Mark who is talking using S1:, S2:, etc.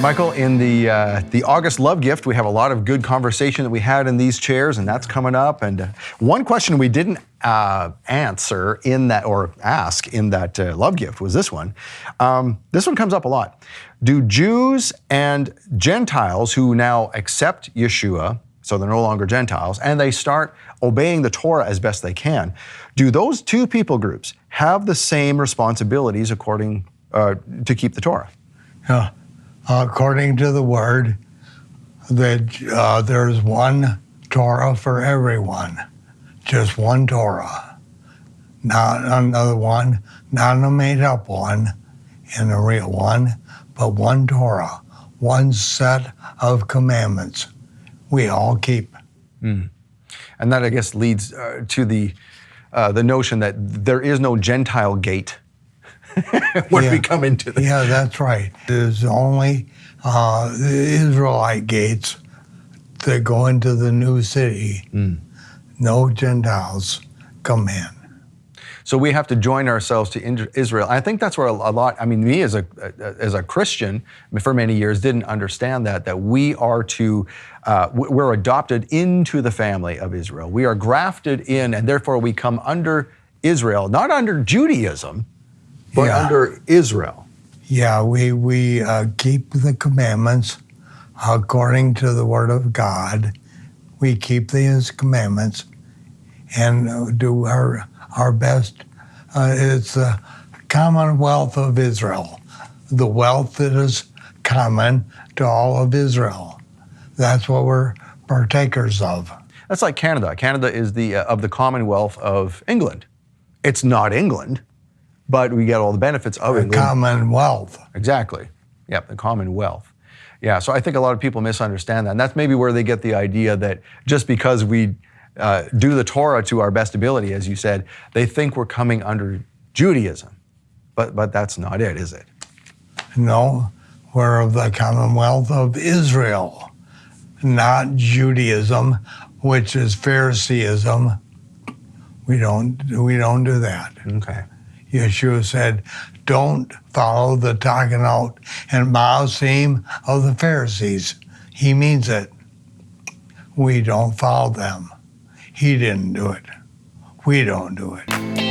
S1: Michael, in the August Love Gift, we have a lot of good conversation that we had in these chairs, and that's coming up. And one question we didn't answer in that, or ask in that Love Gift, was this one. This one comes up a lot. Do Jews and Gentiles who now accept Yeshua, so they're no longer Gentiles, and they start obeying the Torah as best they can, do those two people groups have the same responsibilities according to keep the Torah?
S2: Yeah. According to the Word, that there's one Torah for everyone, just one Torah, not another one, not a made-up one and a real one, but one Torah, one set of commandments we all keep.
S1: Mm. And that, I guess, leads to the notion that there is no Gentile gate when we come into this.
S2: Yeah, that's right. There's only the Israelite gates that go into the new city. Mm. No Gentiles come in.
S1: So we have to join ourselves to Israel. I think that's where a lot, I mean, me as a Christian for many years didn't understand that we are to, we're adopted into the family of Israel. We are grafted in, and therefore we come under Israel, not under Judaism, but under Israel.
S2: Yeah, we keep the commandments according to the Word of God. We keep His commandments and do our best. It's the commonwealth of Israel, the wealth that is common to all of Israel. That's what we're partakers of.
S1: That's like Canada. Canada is of the Commonwealth of England. It's not England, but we get all the benefits of England.
S2: Commonwealth.
S1: Exactly. Yep, the Commonwealth. Yeah, so I think a lot of people misunderstand that. And that's maybe where they get the idea that just because we do the Torah to our best ability, as you said, they think we're coming under Judaism. But that's not it, is it?
S2: No, we're of the Commonwealth of Israel, not Judaism, which is Phariseeism. We don't do that.
S1: Okay.
S2: Yeshua said, don't follow the talking out and Maasim of the Pharisees. He means it. We don't follow them. He didn't do it. We don't do it.